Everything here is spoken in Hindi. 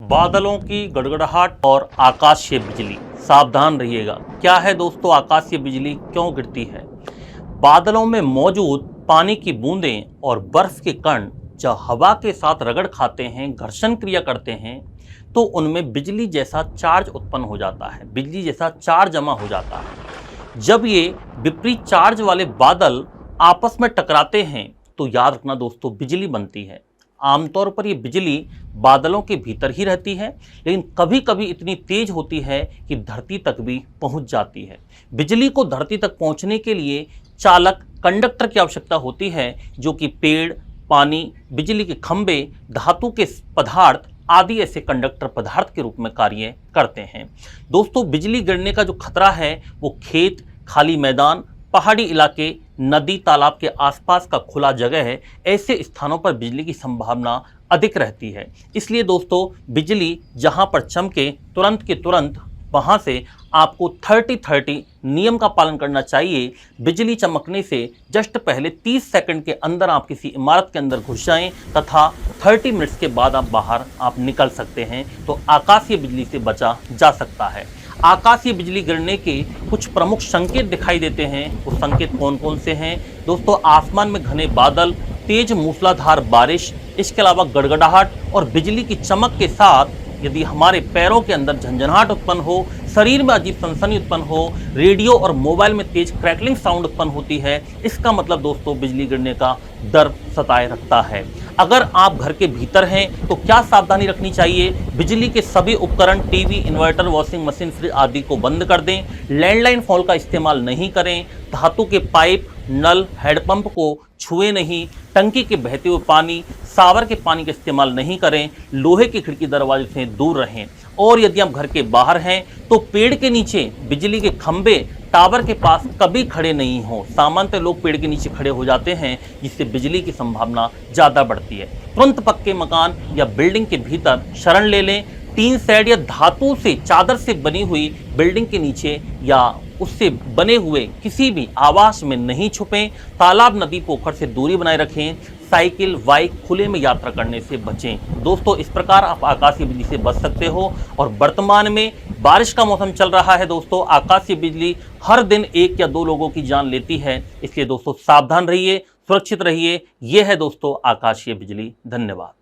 बादलों की गड़गड़ाहट और आकाशीय बिजली। सावधान रहिएगा। क्या है दोस्तों आकाशीय बिजली, क्यों गिरती है? बादलों में मौजूद पानी की बूंदें और बर्फ के कण जब हवा के साथ रगड़ खाते हैं, घर्षण क्रिया करते हैं, तो उनमें बिजली जैसा चार्ज उत्पन्न हो जाता है, बिजली जैसा चार्ज जमा हो जाता है। जब ये विपरीत चार्ज वाले बादल आपस में टकराते हैं तो याद रखना दोस्तों, बिजली बनती है। आमतौर पर ये बिजली बादलों के भीतर ही रहती है, लेकिन कभी कभी इतनी तेज होती है कि धरती तक भी पहुंच जाती है। बिजली को धरती तक पहुंचने के लिए चालक कंडक्टर की आवश्यकता होती है, जो कि पेड़, पानी, बिजली के खंभे, धातु के पदार्थ आदि ऐसे कंडक्टर पदार्थ के रूप में कार्य करते हैं। दोस्तों, बिजली गिरने का जो खतरा है वो खेत, खाली मैदान, पहाड़ी इलाके, नदी, तालाब के आसपास का खुला जगह है, ऐसे स्थानों पर बिजली की संभावना अधिक रहती है। इसलिए दोस्तों, बिजली जहां पर चमके तुरंत के तुरंत वहां से आपको 30-30 नियम का पालन करना चाहिए। बिजली चमकने से जस्ट पहले 30 सेकंड के अंदर आप किसी इमारत के अंदर घुस जाएं तथा 30 मिनट्स के बाद आप बाहर निकल सकते हैं, तो आकाशीय बिजली से बचा जा सकता है। आकाशीय बिजली गिरने के कुछ प्रमुख संकेत दिखाई देते हैं। वो संकेत कौन कौन से हैं दोस्तों? आसमान में घने बादल, तेज मूसलाधार बारिश, इसके अलावा गड़गड़ाहट और बिजली की चमक के साथ यदि हमारे पैरों के अंदर झंझनाहट उत्पन्न हो, शरीर में अजीब सनसनी उत्पन्न हो, रेडियो और मोबाइल में तेज क्रैकलिंग साउंड उत्पन्न होती है, इसका मतलब दोस्तों बिजली गिरने का डर सताए रखता है। अगर आप घर के भीतर हैं तो क्या सावधानी रखनी चाहिए? बिजली के सभी उपकरण, TV, inverter, washing machine, fridge आदि को बंद कर दें। लैंडलाइन फोन का इस्तेमाल नहीं करें। धातु के पाइप, नल, हैंडपंप को छुए नहीं। टंकी के बहते हुए पानी, सावर के पानी का इस्तेमाल नहीं करें। लोहे की खिड़की दरवाजे से दूर रहें। और यदि आप घर के बाहर हैं तो पेड़ के नीचे, बिजली के खंभे, टावर के पास कभी खड़े नहीं हो। सामान्यतः लोग पेड़ के नीचे खड़े हो जाते हैं, जिससे बिजली की संभावना ज़्यादा बढ़ती है। तुरंत पक्के मकान या बिल्डिंग के भीतर शरण ले लें। टीन शेड या धातु से चादर से बनी हुई बिल्डिंग के नीचे या उससे बने हुए किसी भी आवास में नहीं छुपें। तालाब, नदी, पोखर से दूरी बनाए रखें। साइकिल, बाइक खुले में यात्रा करने से बचें। दोस्तों, इस प्रकार आप आकाशीय बिजली से बच सकते हो। और वर्तमान में बारिश का मौसम चल रहा है दोस्तों, आकाशीय बिजली हर दिन 1 या 2 लोगों की जान लेती है। इसलिए दोस्तों सावधान रहिए, सुरक्षित रहिए। यह है दोस्तों आकाशीय बिजली। धन्यवाद।